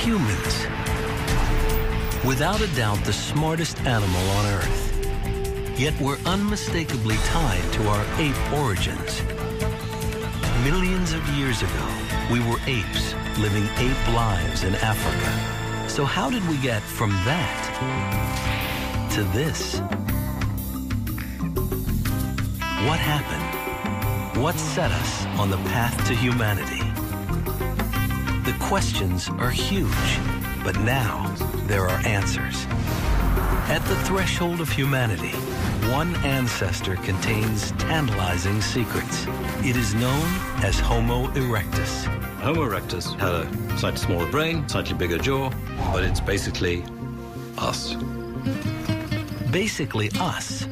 humans. Without a doubt, the smartest animal on Earth. Yet we're unmistakably tied to our ape origins. Millions of years ago, we were apes living ape lives in Africa. So how did we get from that to this? What happened? What set us on the path to humanity? The questions are huge, but now there are answers. At the threshold of humanity, one ancestor contains tantalizing secrets. It is known as Homo erectus. Homo erectus had a slightly smaller brain, slightly bigger jaw, but it's basically us. Basically us,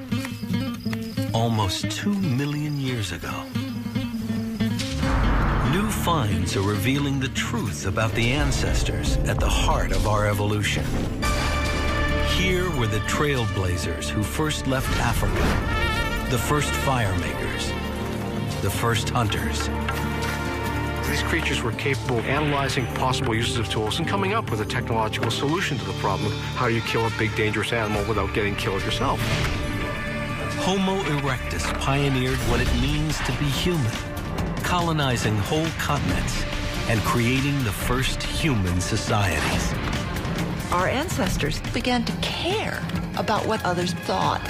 almost 2 million years ago. New finds are revealing the truth about the ancestors at the heart of our evolution. Here were the trailblazers who first left Africa, the first fire makers, the first hunters. These creatures were capable of analyzing possible uses of tools and coming up with a technological solution to the problem of how do you kill a big dangerous animal without getting killed yourself. Homo erectus pioneered what it means to be human, colonizing whole continents and creating the first human societies. Our ancestors began to care about what others thought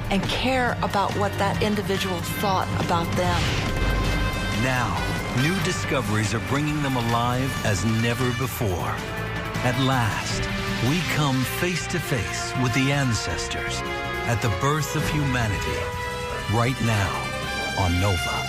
and care about what that individual thought about them. Now, new discoveries are bringing them alive as never before. At last, we come face to face with the ancestors at the birth of humanity, right now on Nova.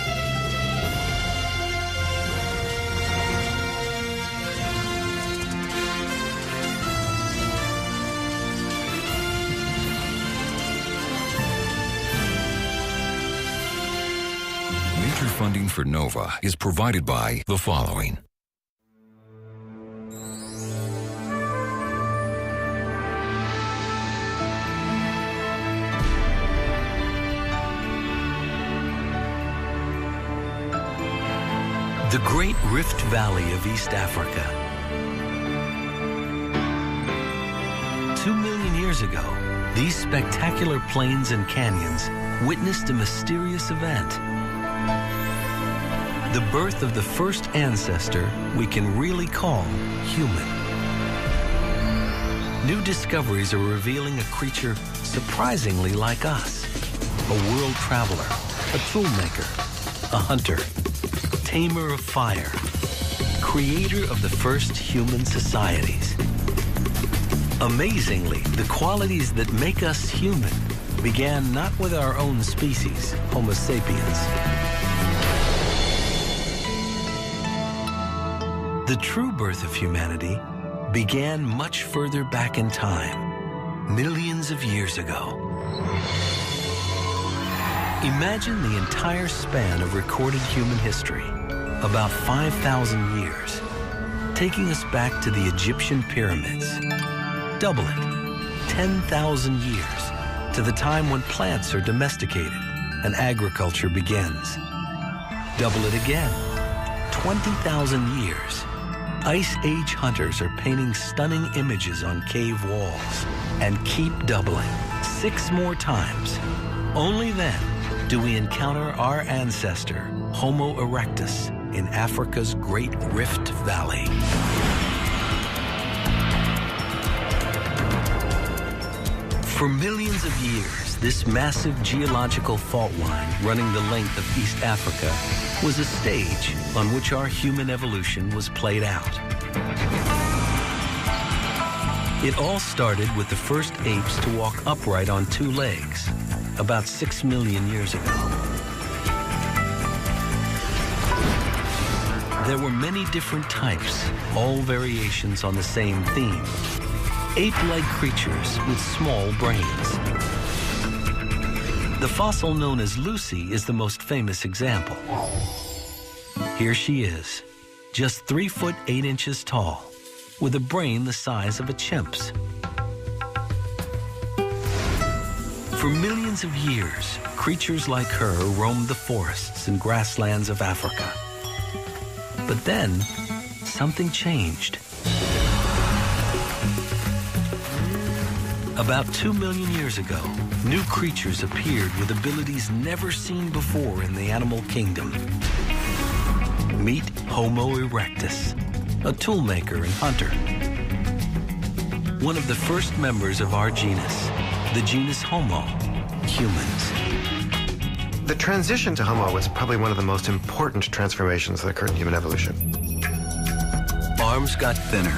Major funding for NOVA is provided by the following. The Great Rift Valley of East Africa. 2 million years ago, these spectacular plains and canyons witnessed a mysterious event. The birth of the first ancestor we can really call human. New discoveries are revealing a creature surprisingly like us. A world traveler, a toolmaker, a hunter, tamer of fire, creator of the first human societies. Amazingly, the qualities that make us human began not with our own species, Homo sapiens. The true birth of humanity began much further back in time, millions of years ago. Imagine the entire span of recorded human history, about 5,000 years, taking us back to the Egyptian pyramids. Double it, 10,000 years, to the time when plants are domesticated and agriculture begins. Double it again, 20,000 years. Ice Age hunters are painting stunning images on cave walls, and keep doubling, 6 more times. Only then do we encounter our ancestor, Homo erectus, in Africa's Great Rift Valley. For millions of years, this massive geological fault line running the length of East Africa was a stage on which our human evolution was played out. It all started with the first apes to walk upright on 2 legs, about 6 million years ago. There were many different types, all variations on the same theme. Ape-like creatures with small brains. The fossil known as Lucy is the most famous example. Here she is, just 3 foot 8 inches tall, with a brain the size of a chimp's. For millions of years, creatures like her roamed the forests and grasslands of Africa. But then, something changed. About 2 million years ago, new creatures appeared with abilities never seen before in the animal kingdom. Meet Homo erectus, a toolmaker and hunter. One of the first members of our genus, the genus Homo, humans. The transition to Homo was probably one of the most important transformations that occurred in human evolution. Arms got thinner,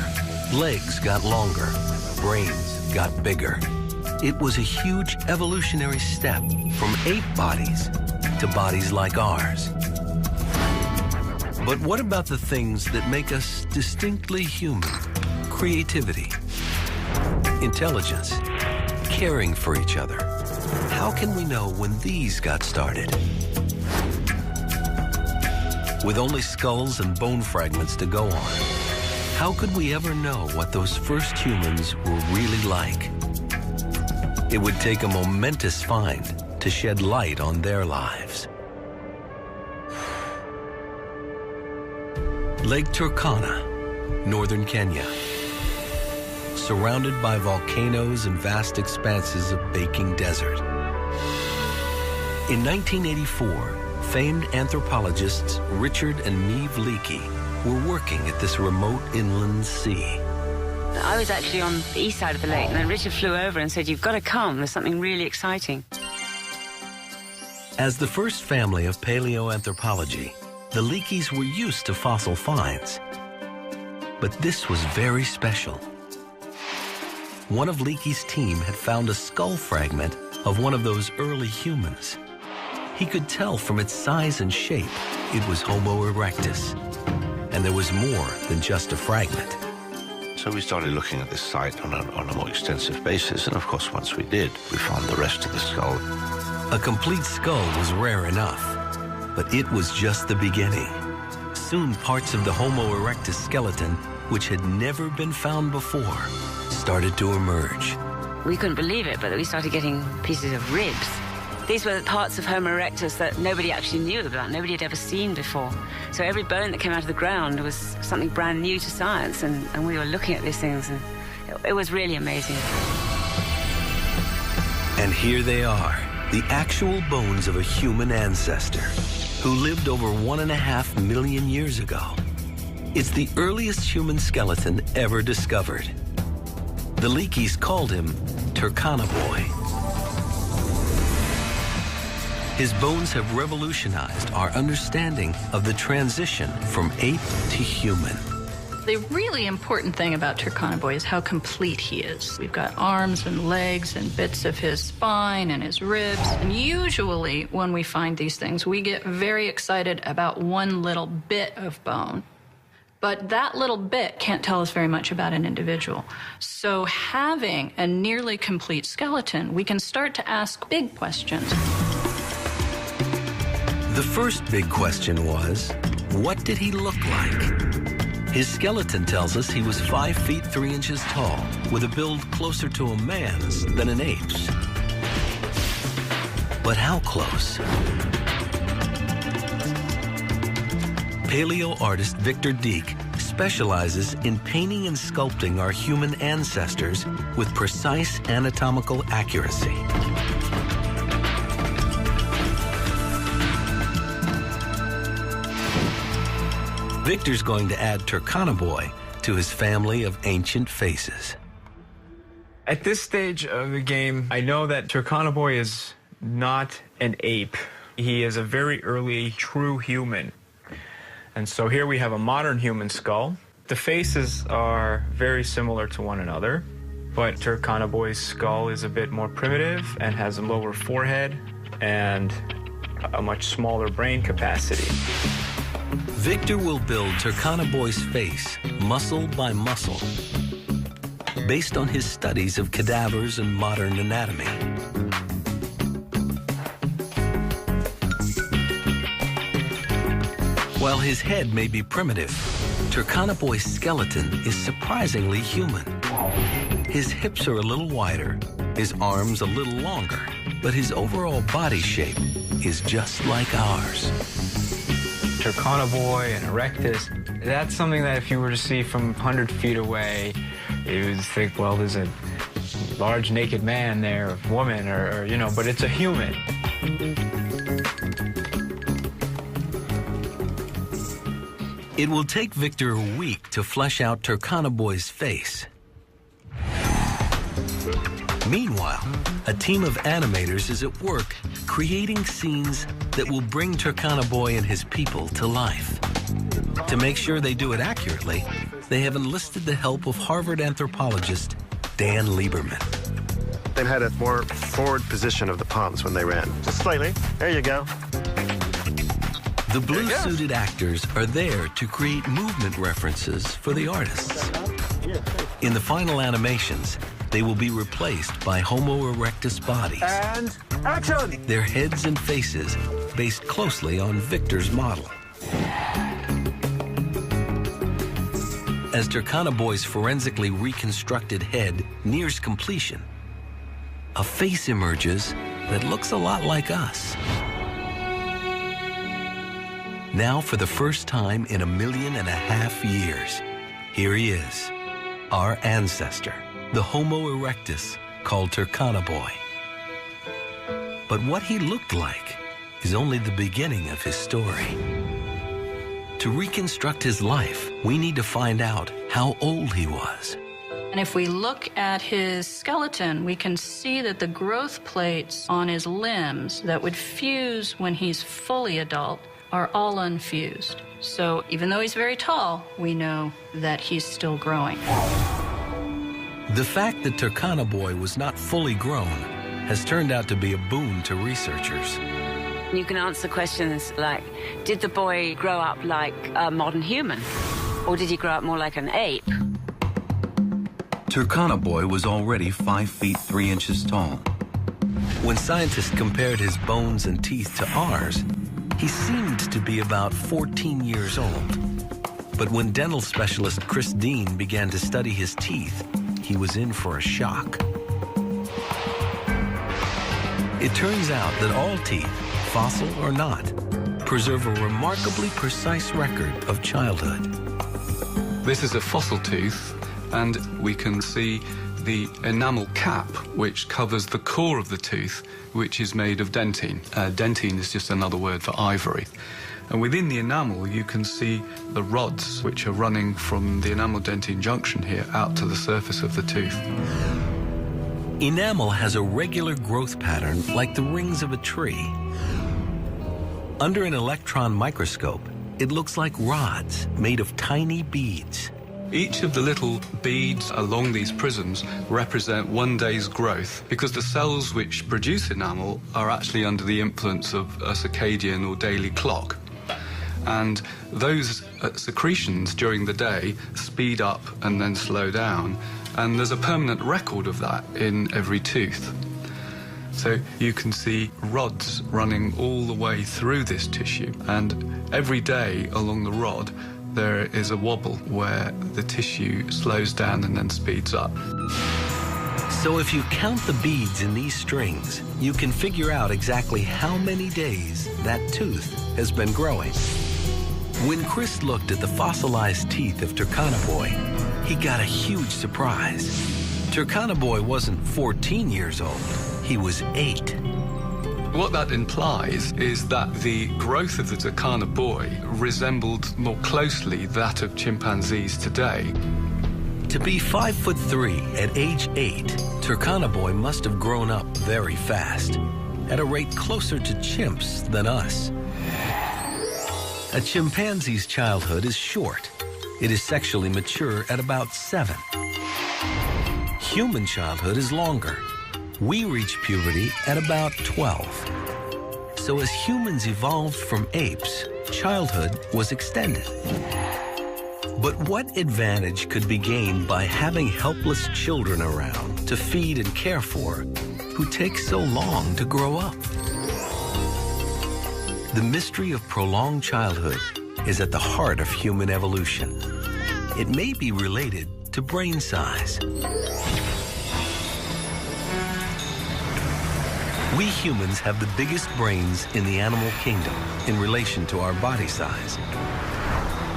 legs got longer, brains got bigger. It was a huge evolutionary step from ape bodies to bodies like ours. But what about the things that make us distinctly human? Creativity, intelligence, caring for each other. How can we know when these got started? With only skulls and bone fragments to go on, how could we ever know what those first humans were really like? It would take a momentous find to shed light on their lives. Lake Turkana, northern Kenya. Surrounded by volcanoes and vast expanses of baking desert. In 1984, famed anthropologists Richard and Niamh Leakey were working at this remote inland sea. I was actually on the east side of the lake, and then Richard flew over and said, "You've got to come, there's something really exciting." As the first family of paleoanthropology, the Leakeys were used to fossil finds. But this was very special. One of Leakey's team had found a skull fragment of one of those early humans. He could tell from its size and shape it was Homo erectus. And there was more than just a fragment. So we started looking at this site on a more extensive basis, and of course, once we did, we found the rest of the skull. A complete skull was rare enough, but it was just the beginning. Soon, parts of the Homo erectus skeleton, which had never been found before, started to emerge. We couldn't believe it, but we started getting pieces of ribs. These were parts of Homo erectus that nobody actually knew about, nobody had ever seen before. So every bone that came out of the ground was something brand new to science, and we were looking at these things, and it was really amazing. And here they are, the actual bones of a human ancestor who lived over 1.5 million years ago. It's the earliest human skeleton ever discovered. The Leakeys called him Turkana Boy. His bones have revolutionized our understanding of the transition from ape to human. The really important thing about Turkana Boy is how complete he is. We've got arms and legs and bits of his spine and his ribs. And usually when we find these things, we get very excited about one little bit of bone. But that little bit can't tell us very much about an individual. So having a nearly complete skeleton, we can start to ask big questions. The first big question was, what did he look like? His skeleton tells us he was 5 feet 3 inches tall, with a build closer to a man's than an ape's. But how close? Paleo artist Victor Dieck specializes in painting and sculpting our human ancestors with precise anatomical accuracy. Victor's going to add Turkana Boy to his family of ancient faces. At this stage of the game, I know that Turkana Boy is not an ape. He is a very early true human. And so here we have a modern human skull. The faces are very similar to one another, but Turkana Boy's skull is a bit more primitive and has a lower forehead and a much smaller brain capacity. Victor will build Turkana Boy's face, muscle by muscle, based on his studies of cadavers and modern anatomy. While his head may be primitive, Turkana Boy's skeleton is surprisingly human. His hips are a little wider, his arms a little longer, but his overall body shape is just like ours. Turkana Boy and Erectus, that's something that if you were to see from 100 feet away, you would think, well, there's a large naked man there, or woman, or you know, but it's a human. It will take Victor a week to flesh out Turkana Boy's face. Meanwhile, a team of animators is at work creating scenes that will bring Turkana Boy and his people to life. To make sure they do it accurately, they have enlisted the help of Harvard anthropologist Dan Lieberman. They had a more forward position of the palms when they ran. Just slightly. There you go. The blue-suited actors are there to create movement references for the artists. In the final animations, they will be replaced by Homo erectus bodies. And action! Their heads and faces based closely on Victor's model. As Turkana Boy's forensically reconstructed head nears completion, a face emerges that looks a lot like us. Now, for the first time in 1.5 million years, here he is, our ancestor, the Homo erectus, called Turkana Boy. But what he looked like is only the beginning of his story. To reconstruct his life, we need to find out how old he was. And if we look at his skeleton, we can see that the growth plates on his limbs that would fuse when he's fully adult are all unfused. So even though he's very tall, we know that he's still growing. The fact that Turkana Boy was not fully grown has turned out to be a boon to researchers. You can answer questions like, did the boy grow up like a modern human? Or did he grow up more like an ape? Turkana Boy was already 5 feet 3 inches tall. When scientists compared his bones and teeth to ours, he seemed to be about 14 years old. But when dental specialist Chris Dean began to study his teeth, he was in for a shock. It turns out that all teeth, fossil or not, preserve a remarkably precise record of childhood. This is a fossil tooth, and we can see the enamel cap, which covers the core of the tooth, which is made of dentine. Dentine is just another word for ivory. And within the enamel, you can see the rods, which are running from the enamel-dentine junction here out to the surface of the tooth. Enamel has a regular growth pattern like the rings of a tree. Under an electron microscope, it looks like rods made of tiny beads. Each of the little beads along these prisms represent one day's growth, because the cells which produce enamel are actually under the influence of a circadian or daily clock. And those secretions during the day speed up and then slow down, and there's a permanent record of that in every tooth. So you can see rods running all the way through this tissue, and every day along the rod there is a wobble where the tissue slows down and then speeds up. So if you count the beads in these strings, you can figure out exactly how many days that tooth has been growing. When Chris looked at the fossilized teeth of Turkana Boy, he got a huge surprise. Turkana Boy wasn't 14 years old, he was 8. What that implies is that the growth of the Turkana Boy resembled more closely that of chimpanzees today. To be 5'3" at age 8, Turkana Boy must have grown up very fast, at a rate closer to chimps than us. A chimpanzee's childhood is short. It is sexually mature at about 7. Human childhood is longer. We reach puberty at about 12. So as humans evolved from apes, childhood was extended. But what advantage could be gained by having helpless children around to feed and care for who take so long to grow up? The mystery of prolonged childhood is at the heart of human evolution. It may be related to brain size. We humans have the biggest brains in the animal kingdom in relation to our body size.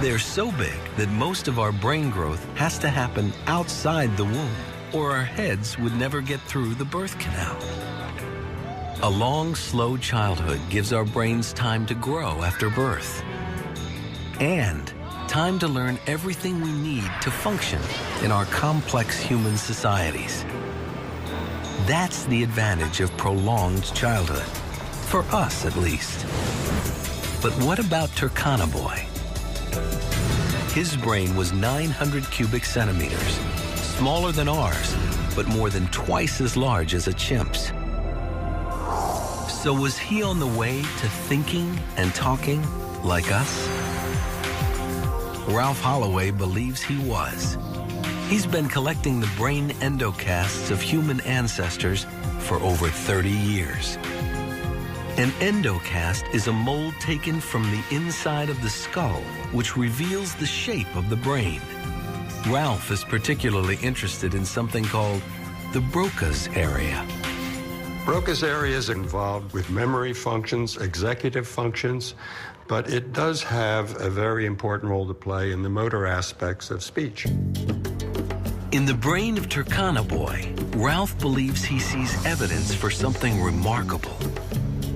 They're so big that most of our brain growth has to happen outside the womb. or our heads would never get through the birth canal. A long, slow childhood gives our brains time to grow after birth, and time to learn everything we need to function in our complex human societies. That's the advantage of prolonged childhood, for us at least. But what about Turkana Boy? His brain was 900 cubic centimeters, smaller than ours, but more than twice as large as a chimp's. So was he on the way to thinking and talking like us? Ralph Holloway believes he was. He's been collecting the brain endocasts of human ancestors for over 30 years. An endocast is a mold taken from the inside of the skull, which reveals the shape of the brain. Ralph is particularly interested in something called the Broca's area. Broca's area is involved with memory functions, executive functions, but it does have a very important role to play in the motor aspects of speech. In the brain of Turkana Boy, Ralph believes he sees evidence for something remarkable.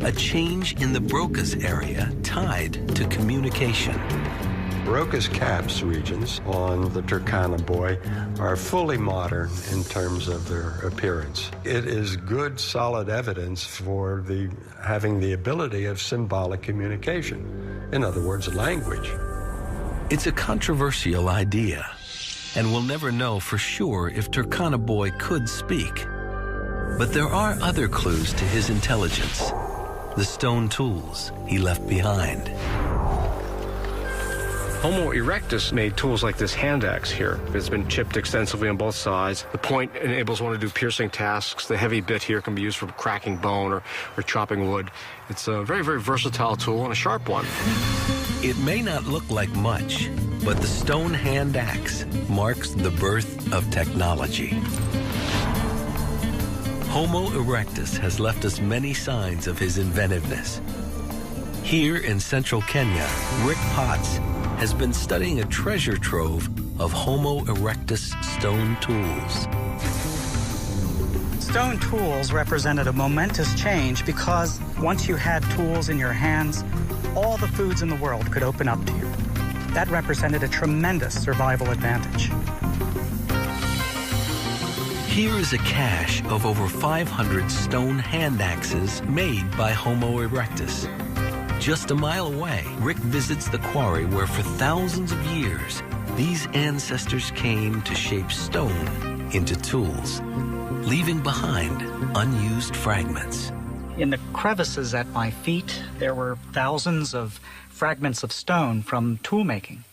A change in the Broca's area tied to communication. Broca's caps regions on the Turkana Boy are fully modern in terms of their appearance. It is good, solid evidence for having the ability of symbolic communication. In other words, language. It's a controversial idea, and we'll never know for sure if Turkana Boy could speak. But there are other clues to his intelligence. The stone tools he left behind. Homo erectus made tools like this hand axe here. It's been chipped extensively on both sides. The point enables one to do piercing tasks. The heavy bit here can be used for cracking bone or chopping wood. It's a very, very versatile tool and a sharp one. It may not look like much, but the stone hand axe marks the birth of technology. Homo erectus has left us many signs of his inventiveness. Here in central Kenya, Rick Potts has been studying a treasure trove of Homo erectus stone tools. Stone tools represented a momentous change because once you had tools in your hands, all the foods in the world could open up to you. That represented a tremendous survival advantage. Here is a cache of over 500 stone hand axes made by Homo erectus. Just a mile away, Rick visits the quarry where for thousands of years, these ancestors came to shape stone into tools, leaving behind unused fragments. In the crevices at my feet, there were thousands of fragments of stone from tool making.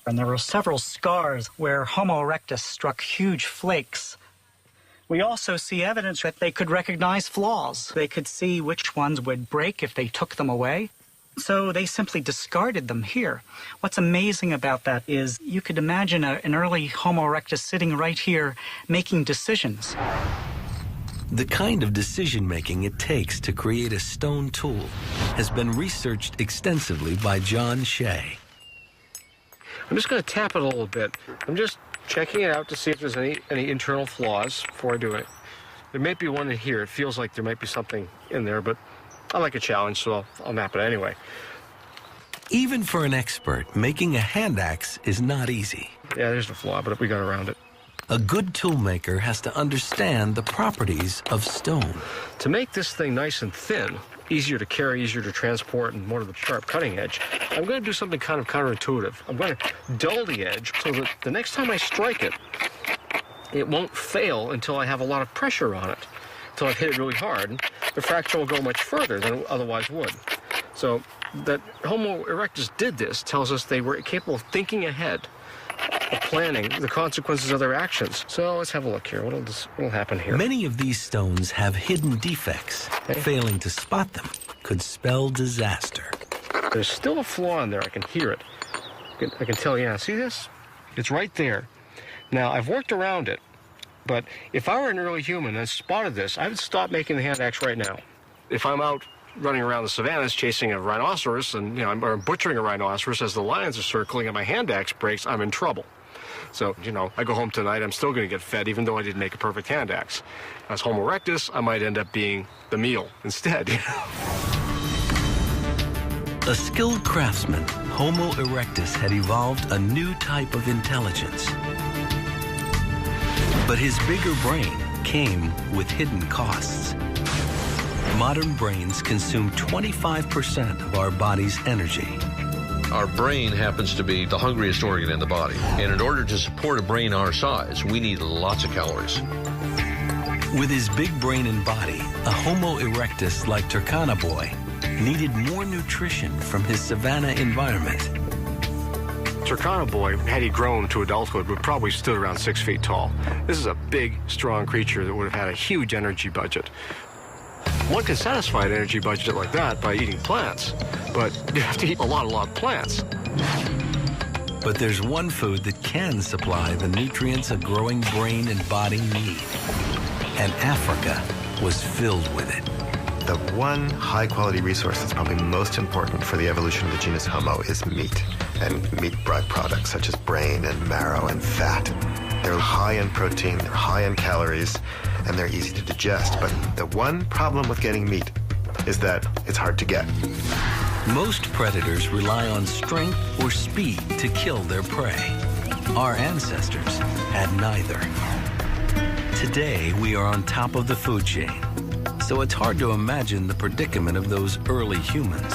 And there were several scars where Homo erectus struck huge flakes. We also see evidence that they could recognize flaws. They could see which ones would break if they took them away. So they simply discarded them here. What's amazing about that is you could imagine an early Homo erectus sitting right here making decisions. The kind of decision-making it takes to create a stone tool has been researched extensively by John Shea. I'm just going to tap it a little bit. I'm just checking it out to see if there's any internal flaws before I do it. There may be one in here. It feels like there might be something in there, but I like a challenge, so I'll map it anyway. Even for an expert, making a hand axe is not easy. Yeah, there's the flaw, but we got around it. A good toolmaker has to understand the properties of stone. To make this thing nice and thin, easier to carry, easier to transport, and more of the sharp cutting edge, I'm going to do something kind of counterintuitive. I'm going to dull the edge so that the next time I strike it, it won't fail until I have a lot of pressure on it, until I've hit it really hard. The fracture will go much further than it otherwise would. So that Homo erectus did this tells us they were capable of thinking ahead, of planning the consequences of their actions. So let's have a look here. What'll happen here? Many of these stones have hidden defects. Okay. Failing to spot them could spell disaster. There's still a flaw in there. I can hear it. I can tell, yeah, see this? It's right there. Now, I've worked around it, but if I were an early human and spotted this, I would stop making the hand axe right now. If I'm out running around the savannas chasing a rhinoceros and, I'm butchering a rhinoceros as the lions are circling and my hand axe breaks, I'm in trouble. So, I go home tonight, I'm still going to get fed, even though I didn't make a perfect hand axe. As Homo erectus, I might end up being the meal instead. A skilled craftsman, Homo erectus had evolved a new type of intelligence. But his bigger brain came with hidden costs. Modern brains consume 25% of our body's energy. Our brain happens to be the hungriest organ in the body. And in order to support a brain our size, we need lots of calories. With his big brain and body, a Homo erectus like Turkana Boy needed more nutrition from his savanna environment. Turkana Boy, had he grown to adulthood, would probably stood around 6 feet tall. This is a big, strong creature that would have had a huge energy budget. One can satisfy an energy budget like that by eating plants, but you have to eat a lot of plants. But there's one food that can supply the nutrients a growing brain and body need. And Africa was filled with it. The one high-quality resource that's probably most important for the evolution of the genus Homo is meat, and meat products such as brain and marrow and fat. They're high in protein, they're high in calories, and they're easy to digest. But the one problem with getting meat is that it's hard to get. Most predators rely on strength or speed to kill their prey. Our ancestors had neither. Today, we are on top of the food chain, so it's hard to imagine the predicament of those early humans.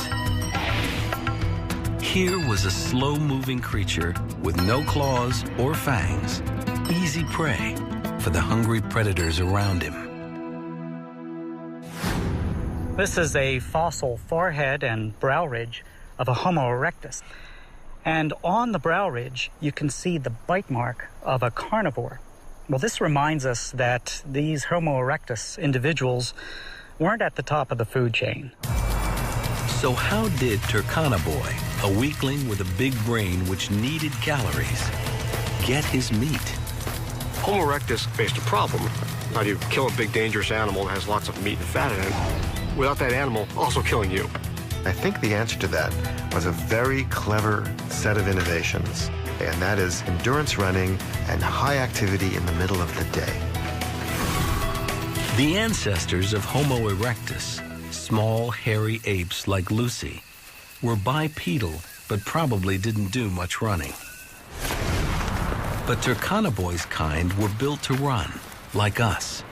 Here was a slow-moving creature with no claws or fangs, easy prey for the hungry predators around him. This is a fossil forehead and brow ridge of a Homo erectus. And on the brow ridge, you can see the bite mark of a carnivore. Well, this reminds us that these Homo erectus individuals weren't at the top of the food chain. So how did Turkana Boy, a weakling with a big brain which needed calories, get his meat? Homo erectus faced a problem. How do you kill a big, dangerous animal that has lots of meat and fat in it without that animal also killing you? I think the answer to that was a very clever set of innovations, and that is endurance running and high activity in the middle of the day. The ancestors of Homo erectus, small, hairy apes like Lucy, were bipedal, but probably didn't do much running. But Turkana Boy's kind were built to run, like us.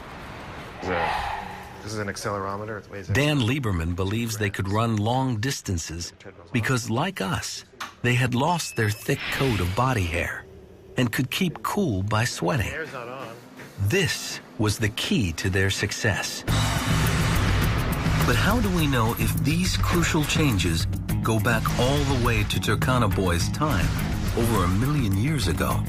This is an accelerometer. It weighs Dan Lieberman believes they could run long distances because, like us, they had lost their thick coat of body hair and could keep cool by sweating. This was the key to their success. But how do we know if these crucial changes go back all the way to Turkana Boy's time, over 1 million years ago?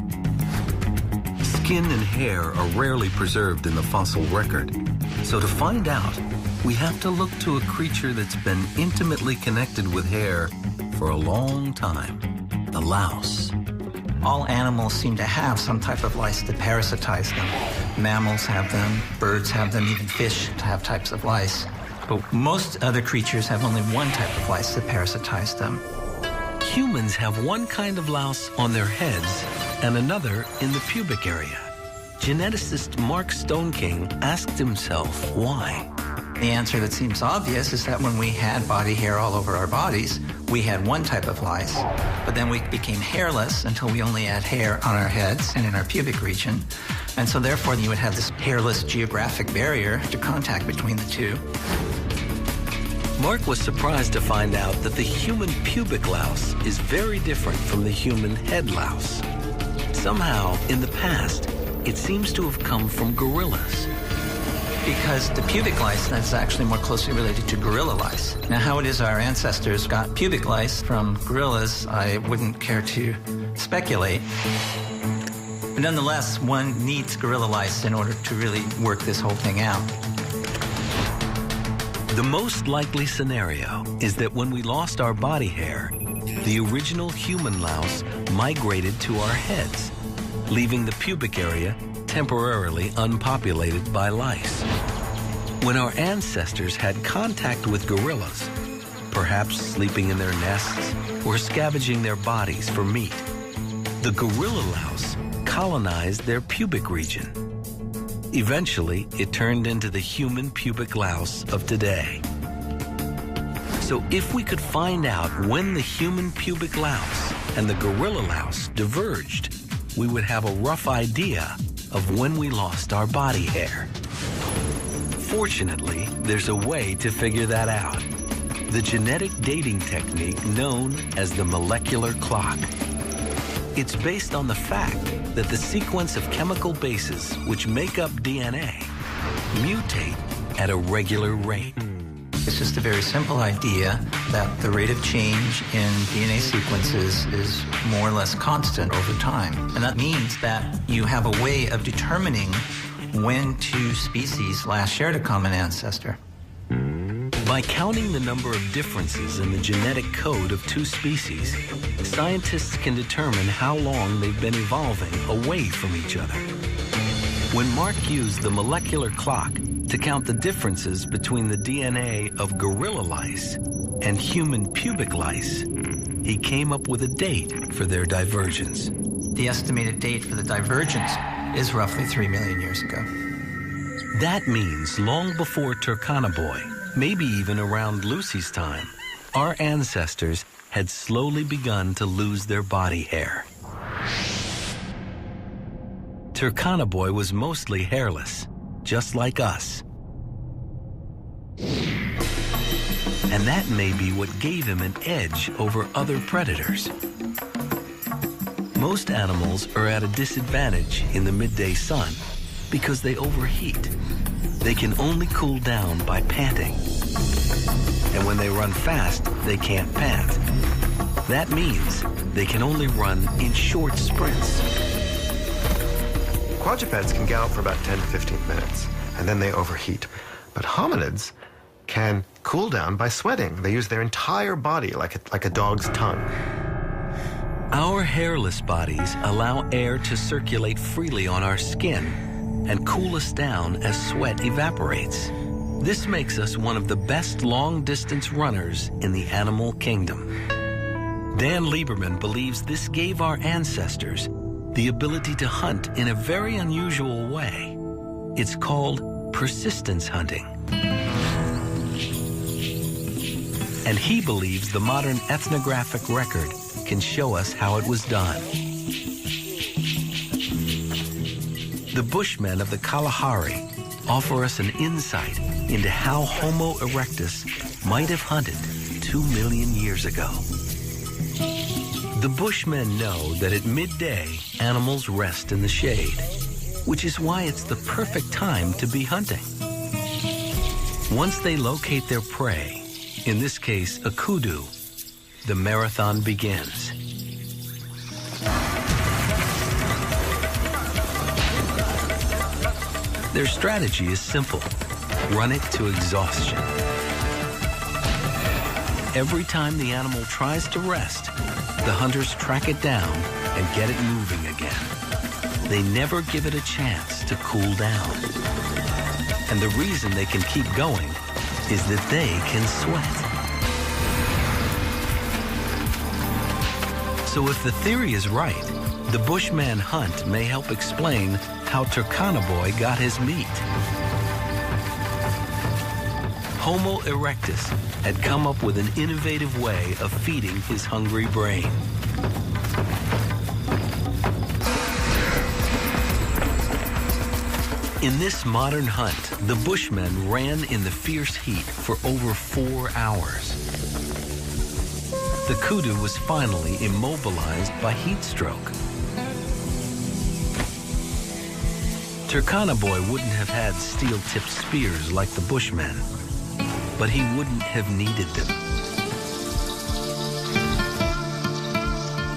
Skin and hair are rarely preserved in the fossil record. So to find out, we have to look to a creature that's been intimately connected with hair for a long time, the louse. All animals seem to have some type of lice that parasitize them. Mammals have them, birds have them, even fish have types of lice. But most other creatures have only one type of lice that parasitize them. Humans have one kind of louse on their heads and another in the pubic area. Geneticist Mark Stoneking asked himself why. The answer that seems obvious is that when we had body hair all over our bodies, we had one type of lice, but then we became hairless until we only had hair on our heads and in our pubic region. And so therefore you would have this hairless geographic barrier to contact between the two. Mark was surprised to find out that the human pubic louse is very different from the human head louse. Somehow, in the past, it seems to have come from gorillas. Because the pubic lice is actually more closely related to gorilla lice. Now, how it is our ancestors got pubic lice from gorillas, I wouldn't care to speculate. But nonetheless, one needs gorilla lice in order to really work this whole thing out. The most likely scenario is that when we lost our body hair, the original human louse migrated to our heads, leaving the pubic area temporarily unpopulated by lice. When our ancestors had contact with gorillas, perhaps sleeping in their nests or scavenging their bodies for meat, the gorilla louse colonized their pubic region. Eventually, it turned into the human pubic louse of today. So if we could find out when the human pubic louse and the gorilla louse diverged, we would have a rough idea of when we lost our body hair. Fortunately, there's a way to figure that out. The genetic dating technique known as the molecular clock. It's based on the fact that the sequence of chemical bases which make up DNA mutate at a regular rate. It's just a very simple idea that the rate of change in DNA sequences is more or less constant over time. And that means that you have a way of determining when two species last shared a common ancestor. By counting the number of differences in the genetic code of two species, scientists can determine how long they've been evolving away from each other. When Mark used the molecular clock to count the differences between the DNA of gorilla lice and human pubic lice, he came up with a date for their divergence. The estimated date for the divergence is roughly 3 million years ago. That means long before Turkana Boy, maybe even around Lucy's time, our ancestors had slowly begun to lose their body hair. Turkana Boy was mostly hairless, just like us. And that may be what gave him an edge over other predators. Most animals are at a disadvantage in the midday sun because they overheat. They can only cool down by panting. And when they run fast, they can't pant. That means they can only run in short sprints. Quadrupeds can gallop for about 10 to 15 minutes, and then they overheat. But hominids can cool down by sweating. They use their entire body like a dog's tongue. Our hairless bodies allow air to circulate freely on our skin and cool us down as sweat evaporates. This makes us one of the best long-distance runners in the animal kingdom. Dan Lieberman believes this gave our ancestors the ability to hunt in a very unusual way. It's called persistence hunting. And he believes the modern ethnographic record can show us how it was done. The Bushmen of the Kalahari offer us an insight into how Homo erectus might have hunted 2 million years ago. The Bushmen know that at midday, animals rest in the shade, which is why it's the perfect time to be hunting. Once they locate their prey, in this case a kudu, the marathon begins. Their strategy is simple. Run it to exhaustion. Every time the animal tries to rest, the hunters track it down and get it moving again. They never give it a chance to cool down. And the reason they can keep going is that they can sweat. So if the theory is right, the Bushman hunt may help explain how Turkana Boy got his meat. Homo erectus had come up with an innovative way of feeding his hungry brain. In this modern hunt, the Bushmen ran in the fierce heat for over 4 hours. The kudu was finally immobilized by heat stroke. Turkana Boy wouldn't have had steel-tipped spears like the Bushmen, but he wouldn't have needed them.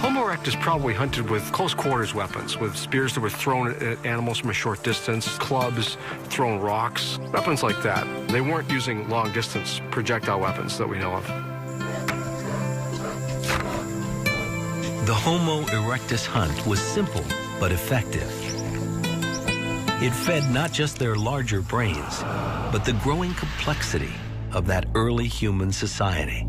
Homo erectus probably hunted with close-quarters weapons, with spears that were thrown at animals from a short distance, clubs, thrown rocks, weapons like that. They weren't using long-distance projectile weapons that we know of. The Homo erectus hunt was simple but effective. It fed not just their larger brains, but the growing complexity of that early human society.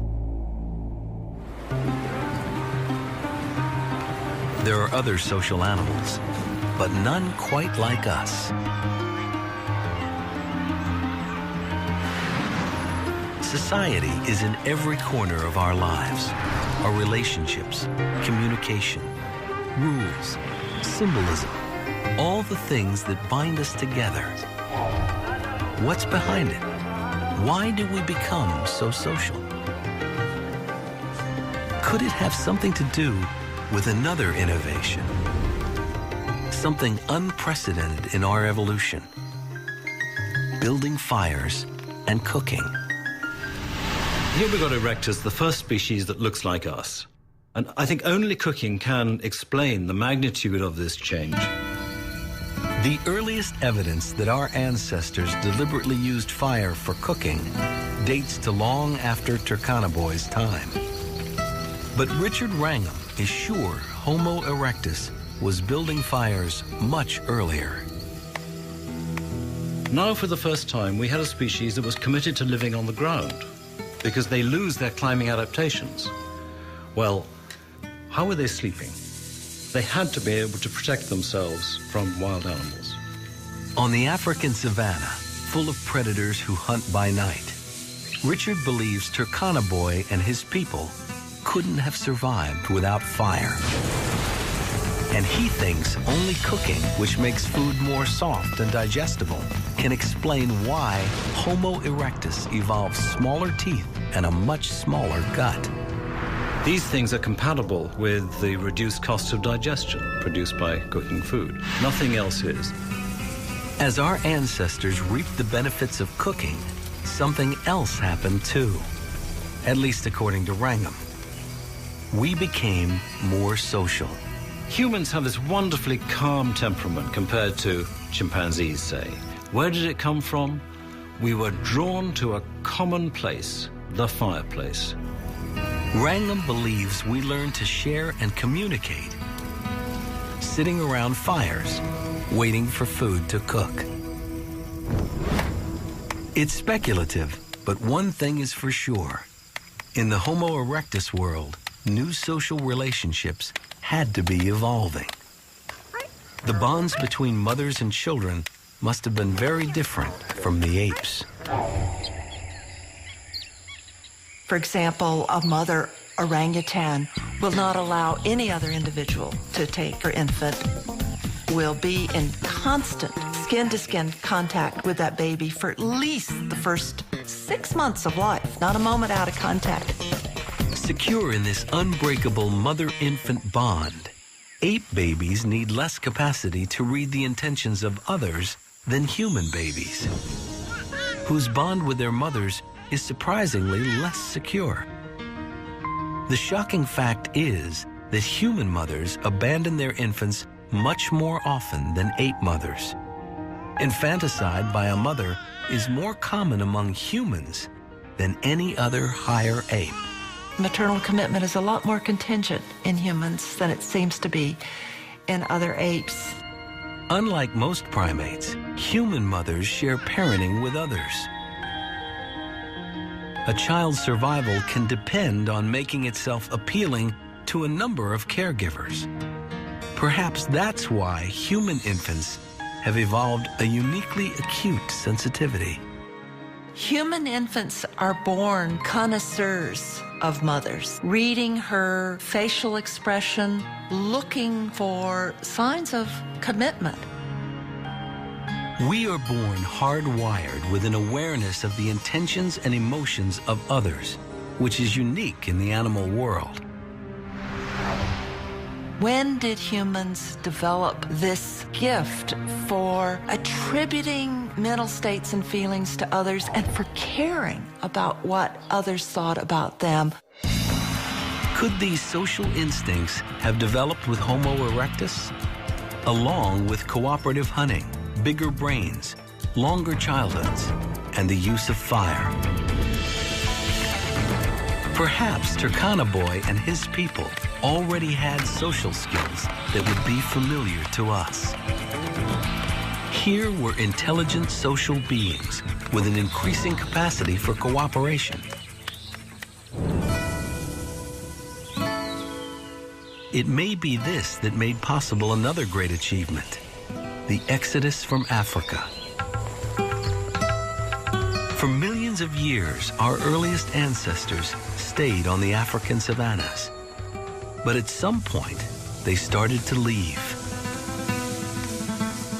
There are other social animals, but none quite like us. Society is in every corner of our lives. Our relationships, communication, rules, symbolism, all the things that bind us together. What's behind it? Why do we become so social? Could it have something to do with another innovation? Something unprecedented in our evolution. Building fires and cooking. Here we've got erectus, the first species that looks like us. And I think only cooking can explain the magnitude of this change. The earliest evidence that our ancestors deliberately used fire for cooking dates to long after Turkana time. But Richard Wrangham is sure Homo erectus was building fires much earlier. Now, for the first time, we had a species that was committed to living on the ground because they lose their climbing adaptations. Well, how were they sleeping? They had to be able to protect themselves from wild animals. On the African savanna, full of predators who hunt by night, Richard believes Turkana and his people couldn't have survived without fire. And he thinks only cooking, which makes food more soft and digestible, can explain why Homo erectus evolved smaller teeth and a much smaller gut. These things are compatible with the reduced cost of digestion produced by cooking food. Nothing else is. As our ancestors reaped the benefits of cooking, something else happened too, at least according to Wrangham. We became more social. Humans have this wonderfully calm temperament compared to chimpanzees, say. Where did it come from? We were drawn to a common place, the fireplace. Wrangham believes we learn to share and communicate, sitting around fires, waiting for food to cook. It's speculative, but one thing is for sure. In the Homo erectus world, new social relationships had to be evolving. The bonds between mothers and children must have been very different from the apes. For example, a mother orangutan will not allow any other individual to take her infant, will be in constant skin-to-skin contact with that baby for at least the first 6 months of life, not a moment out of contact. Secure in this unbreakable mother-infant bond, ape babies need less capacity to read the intentions of others than human babies, whose bond with their mothers is surprisingly less secure. The shocking fact is that human mothers abandon their infants much more often than ape mothers. Infanticide by a mother is more common among humans than any other higher ape. Maternal commitment is a lot more contingent in humans than it seems to be in other apes. Unlike most primates, human mothers share parenting with others. A child's survival can depend on making itself appealing to a number of caregivers. Perhaps that's why human infants have evolved a uniquely acute sensitivity. Human infants are born connoisseurs of mothers, reading her facial expression, looking for signs of commitment. We are born hardwired with an awareness of the intentions and emotions of others, which is unique in the animal world. When did humans develop this gift for attributing mental states and feelings to others and for caring about what others thought about them? Could these social instincts have developed with Homo erectus? Along with cooperative hunting, bigger brains, longer childhoods, and the use of fire. Perhaps Turkana and his people already had social skills that would be familiar to us. Here were intelligent social beings with an increasing capacity for cooperation. it may be this that made possible another great achievement, the exodus from Africa. For millions of years, our earliest ancestors stayed on the African savannas. But at some point, they started to leave.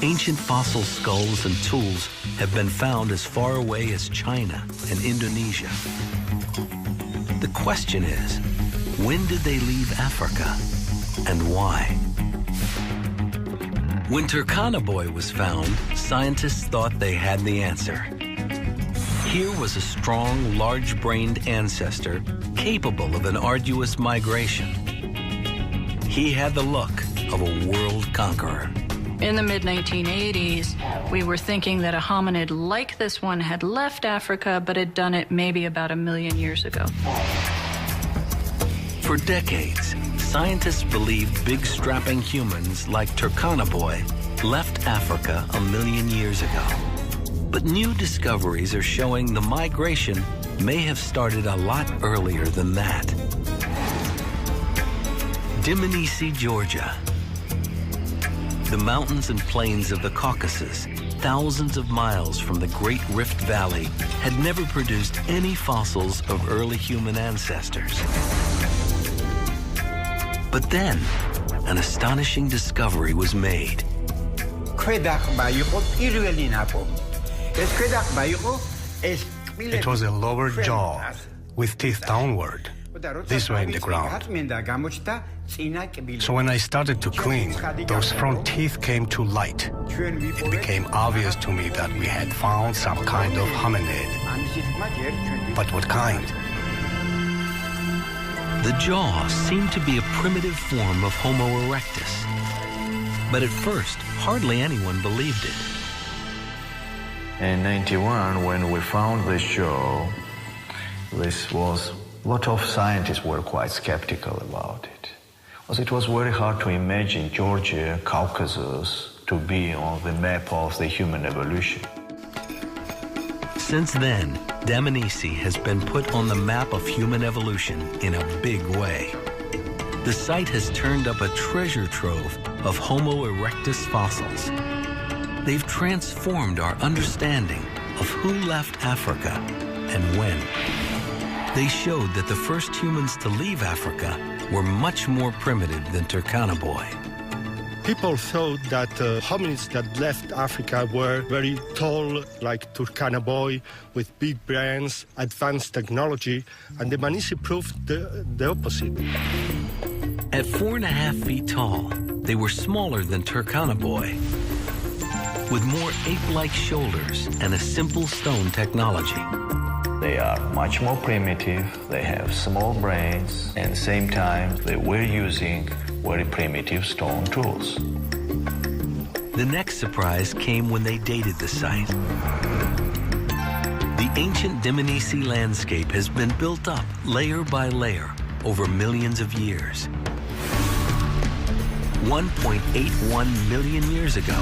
Ancient fossil skulls and tools have been found as far away as China and Indonesia. The question is, when did they leave Africa and why? When Turkana Boy was found, scientists thought they had the answer. Here was a strong, large-brained ancestor capable of an arduous migration. He had the look of a world conqueror. In the mid-1980s, we were thinking that a hominid like this one had left Africa, but had done it maybe about 1 million years ago. For decades, scientists believed big strapping humans like Turkana Boy left Africa 1 million years ago. But new discoveries are showing the migration may have started a lot earlier than that. Dmanisi, Georgia. The mountains and plains of the Caucasus, thousands of miles from the Great Rift Valley, had never produced any fossils of early human ancestors. But then, an astonishing discovery was made. It was a lower jaw with teeth downward, this way in the ground. So when I started to clean, those front teeth came to light. It became obvious to me that we had found some kind of hominid. But what kind? The jaw seemed to be a primitive form of Homo erectus. But at first, hardly anyone believed it. In 91, when we found this jaw, a lot of scientists were quite skeptical about it. Because it was very hard to imagine Georgia, Caucasus, to be on the map of the human evolution. Since then, Dmanisi has been put on the map of human evolution in a big way. The site has turned up a treasure trove of Homo erectus fossils. They've transformed our understanding of who left Africa and when. They showed that the first humans to leave Africa were much more primitive than Turkana Boy. People thought that hominids that left Africa were very tall, like Turkana Boy, with big brains, advanced technology, and Dmanisi proved the opposite. At 4.5 feet tall, they were smaller than Turkana Boy, with more ape-like shoulders and a simple stone technology. They are much more primitive, they have small brains, and at the same time they were using very primitive stone tools. The next surprise came when they dated the site. The ancient Dmanisi landscape has been built up layer by layer over millions of years. 1.81 million years ago,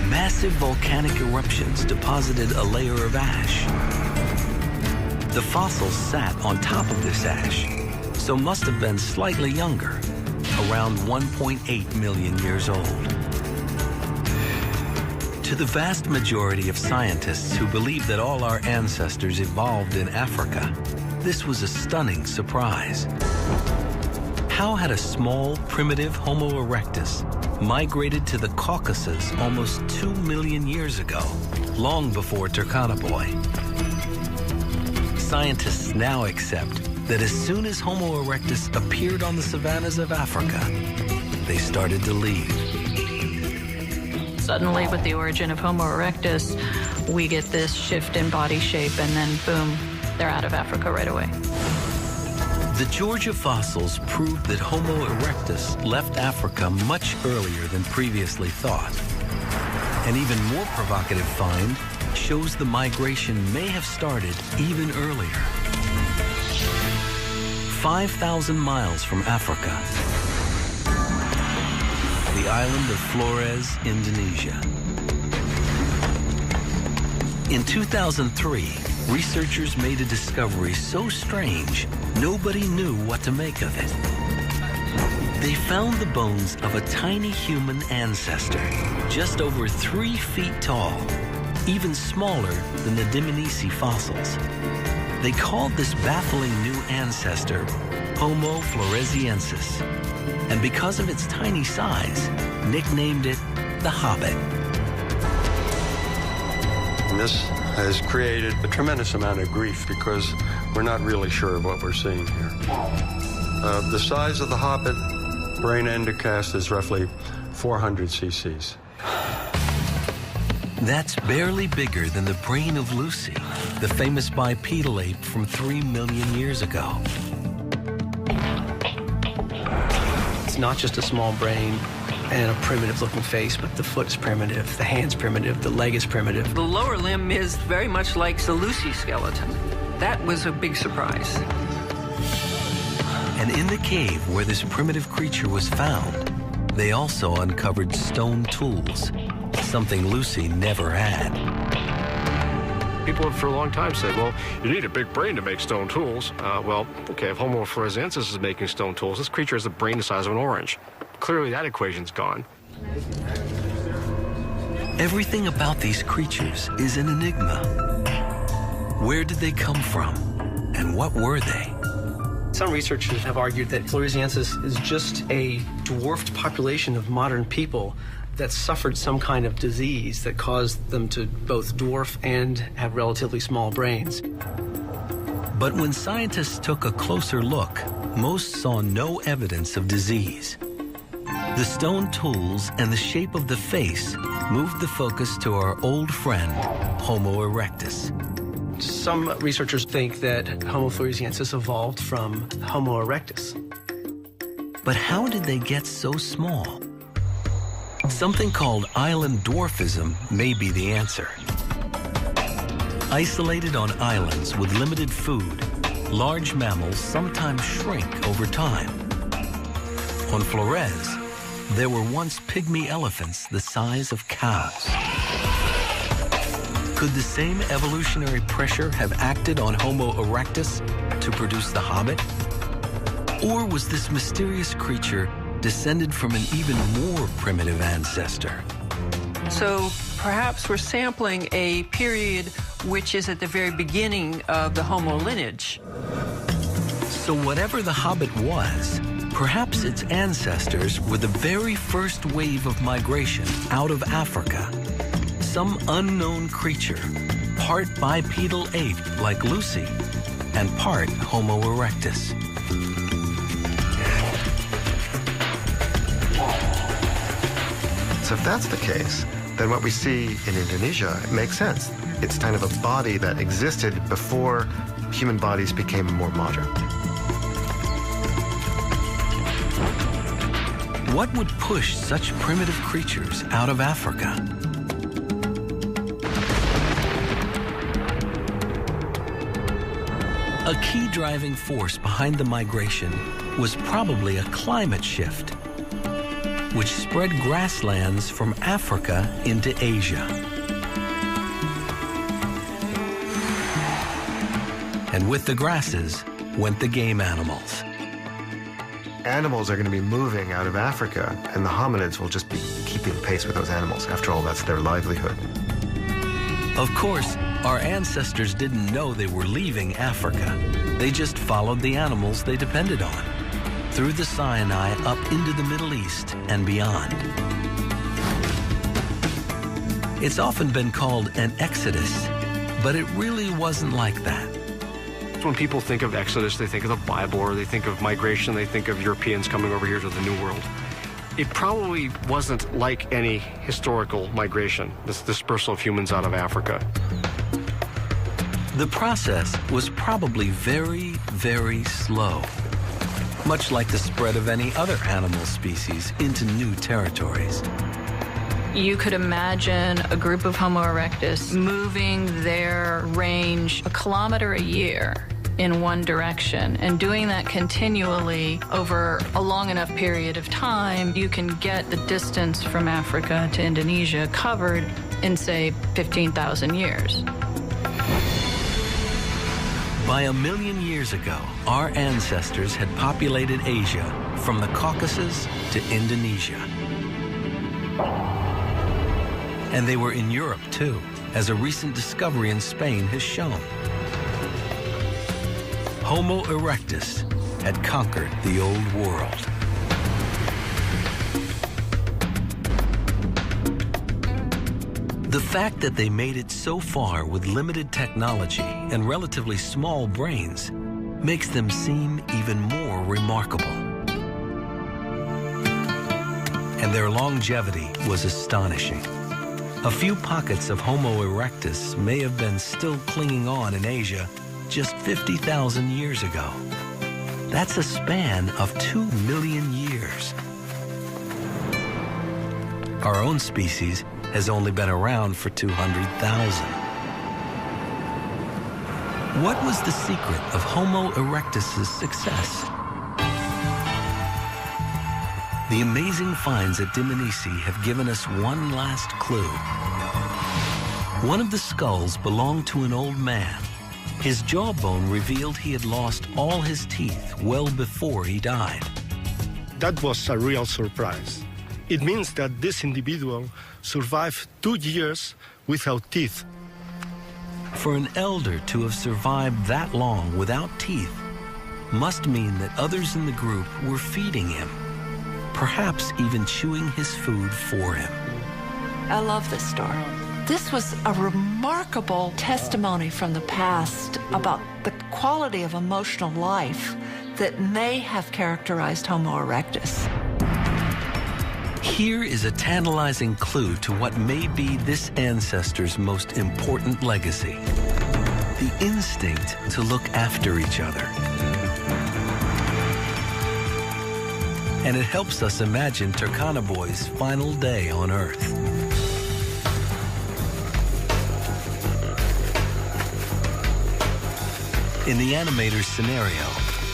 massive volcanic eruptions deposited a layer of ash. The fossils sat on top of this ash, so must have been slightly younger, around 1.8 million years old. To the vast majority of scientists who believe that all our ancestors evolved in Africa, this was a stunning surprise. How had a small, primitive Homo erectus migrated to the Caucasus almost 2 million years ago, long before Turkana Boy? Scientists now accept that as soon as Homo erectus appeared on the savannas of Africa, they started to leave. Suddenly, with the origin of Homo erectus, we get this shift in body shape, and then boom, they're out of Africa right away. The Georgia fossils proved that Homo erectus left Africa much earlier than previously thought. An even more provocative find shows the migration may have started even earlier. 5,000 miles from Africa, the island of Flores, Indonesia. In 2003, researchers made a discovery so strange, nobody knew what to make of it. They found the bones of a tiny human ancestor, just over 3 feet tall, even smaller than the Dmanisi fossils. They called this baffling new ancestor Homo floresiensis, and because of its tiny size, nicknamed it the Hobbit. And this has created a tremendous amount of grief because we're not really sure of what we're seeing here. The size of the Hobbit brain endocast is roughly 400 cc's. That's barely bigger than the brain of Lucy, the famous bipedal ape from 3 million years ago. It's not just a small brain and a primitive-looking face, but the foot's primitive, the hand's primitive, the leg is primitive. The lower limb is very much like the Lucy skeleton. That was a big surprise. And in the cave where this primitive creature was found, they also uncovered stone tools, something Lucy never had. People have for a long time said, well, you need a big brain to make stone tools. Well, okay, if Homo floresiensis is making stone tools, this creature has a brain the size of an orange. Clearly that equation's gone. Everything about these creatures is an enigma. Where did they come from? And what were they? Some researchers have argued that floresiensis is just a dwarfed population of modern people that suffered some kind of disease that caused them to both dwarf and have relatively small brains. But when scientists took a closer look, most saw no evidence of disease. The stone tools and the shape of the face moved the focus to our old friend, Homo erectus. Some researchers think that Homo floresiensis evolved from Homo erectus. But how did they get so small? Something called island dwarfism may be the answer. Isolated on islands with limited food, large mammals sometimes shrink over time. On Flores, there were once pygmy elephants the size of cows. Could the same evolutionary pressure have acted on Homo erectus to produce the Hobbit? Or was this mysterious creature descended from an even more primitive ancestor? So perhaps we're sampling a period which is at the very beginning of the Homo lineage. So whatever the Hobbit was, perhaps its ancestors were the very first wave of migration out of Africa. Some unknown creature, part bipedal ape like Lucy, and part Homo erectus. So if that's the case, then what we see in Indonesia makes sense. It's kind of a body that existed before human bodies became more modern. What would push such primitive creatures out of Africa? A key driving force behind the migration was probably a climate shift, which spread grasslands from Africa into Asia. And with the grasses went the game animals. Animals are going to be moving out of Africa, and the hominids will just be keeping pace with those animals. After all, that's their livelihood. Of course, our ancestors didn't know they were leaving Africa. They just followed the animals they depended on, through the Sinai up into the Middle East and beyond. It's often been called an exodus, but it really wasn't like that. When people think of Exodus, they think of the Bible, or they think of migration, they think of Europeans coming over here to the New World. It probably wasn't like any historical migration, this dispersal of humans out of Africa. The process was probably very, very slow, much like the spread of any other animal species into new territories. You could imagine a group of Homo erectus moving their range 1 kilometer a year in one direction, and doing that continually over a long enough period of time, you can get the distance from Africa to Indonesia covered in, say, 15,000 years. By 1 million years ago, our ancestors had populated Asia from the Caucasus to Indonesia. And they were in Europe, too, as a recent discovery in Spain has shown. Homo erectus had conquered the old world. The fact that they made it so far with limited technology and relatively small brains makes them seem even more remarkable. And their longevity was astonishing. A few pockets of Homo erectus may have been still clinging on in Asia just 50,000 years ago. That's a span of 2 million years. Our own species has only been around for 200,000. What was the secret of Homo erectus's success? The amazing finds at Dmanisi have given us one last clue. One of the skulls belonged to an old man. His jawbone revealed he had lost all his teeth well before he died. That was a real surprise. It means that this individual survived 2 years without teeth. For an elder to have survived that long without teeth must mean that others in the group were feeding him, perhaps even chewing his food for him. I love this story. This was a remarkable testimony from the past about the quality of emotional life that may have characterized Homo erectus. Here is a tantalizing clue to what may be this ancestor's most important legacy: the instinct to look after each other. And it helps us imagine Turkana Boy's final day on Earth. In the animator's scenario,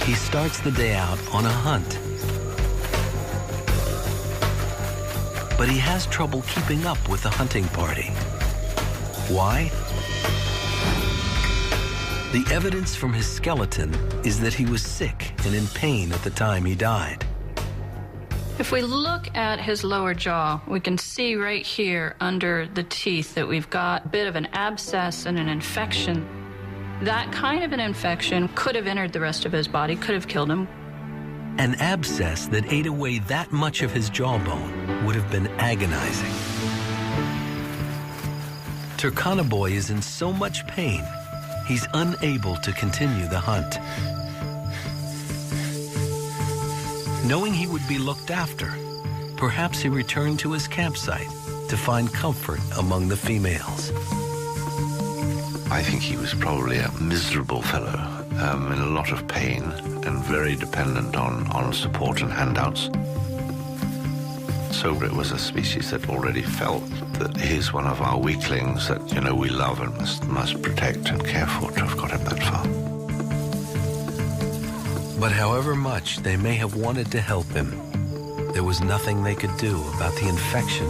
he starts the day out on a hunt. But he has trouble keeping up with the hunting party. Why? The evidence from his skeleton is that he was sick and in pain at the time he died. If we look at his lower jaw, we can see right here under the teeth that we've got a bit of an abscess and an infection. That kind of an infection could have entered the rest of his body, could have killed him. An abscess that ate away that much of his jawbone would have been agonizing. Turkana Boy is in so much pain, he's unable to continue the hunt. Knowing he would be looked after, perhaps he returned to his campsite to find comfort among the females. I think he was probably a miserable fellow, in a lot of pain and very dependent on support and handouts. So it was a species that already felt that he's one of our weaklings that, you know, we love and must protect and care for to have got him that far. But however much they may have wanted to help him, there was nothing they could do about the infection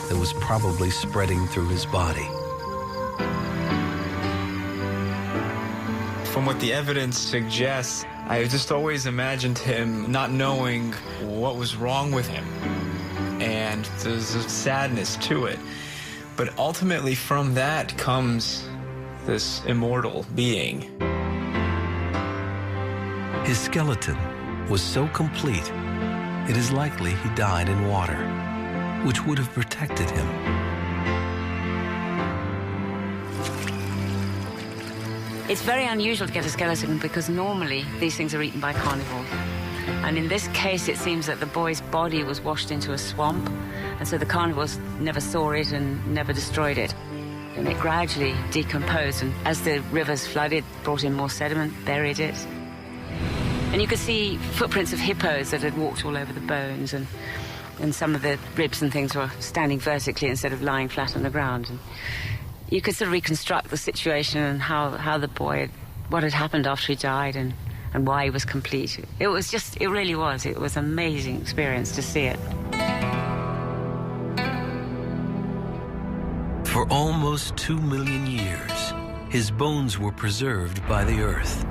that was probably spreading through his body. From what the evidence suggests, I just always imagined him not knowing what was wrong with him. And there's a sadness to it. But ultimately from that comes this immortal being. His skeleton was so complete, it is likely he died in water, which would have protected him. It's very unusual to get a skeleton because normally these things are eaten by carnivores. And in this case, it seems that the boy's body was washed into a swamp, and so the carnivores never saw it and never destroyed it. And it gradually decomposed, and as the rivers flooded, brought in more sediment, buried it. And you could see footprints of hippos that had walked all over the bones, and some of the ribs and things were standing vertically instead of lying flat on the ground. And you could sort of reconstruct the situation and how the boy, what had happened after he died and why he was complete. It really was an amazing experience to see it. For almost 2 million years, his bones were preserved by the earth.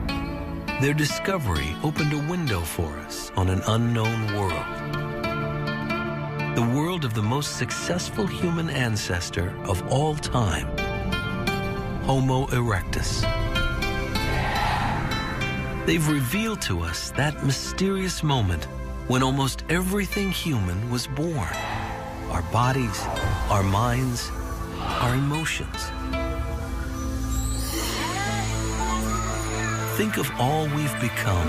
Their discovery opened a window for us on an unknown world. The world of the most successful human ancestor of all time, Homo erectus. They've revealed to us that mysterious moment when almost everything human was born. Our bodies, our minds, our emotions. Think of all we've become.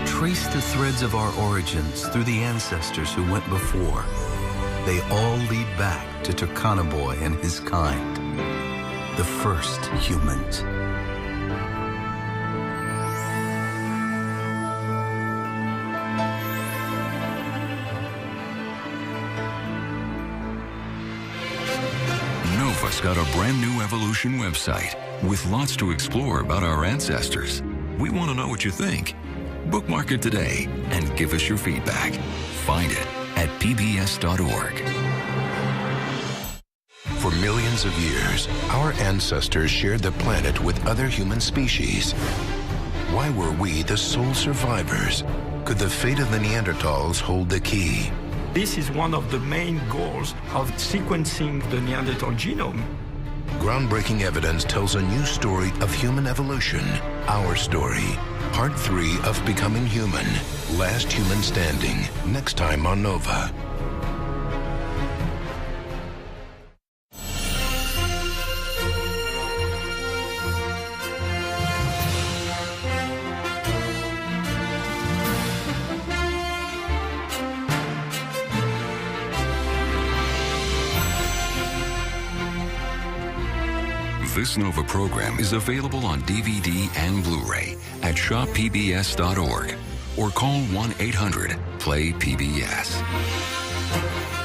Trace the threads of our origins through the ancestors who went before. They all lead back to Turkana Boy and his kind, the first humans. Nova's got a brand new Evolution website with lots to explore about our ancestors. We want to know what you think. Bookmark it today and give us your feedback. Find it at pbs.org. For millions of years, our ancestors shared the planet with other human species. Why were we the sole survivors? Could the fate of the Neanderthals hold the key? This is one of the main goals of sequencing the Neanderthal genome. Groundbreaking evidence tells a new story of human evolution. Our story. Part 3 of Becoming Human. Last Human Standing. Next time on Nova. This Nova program is available on DVD and Blu-ray at shoppbs.org or call 1-800-PLAY-PBS.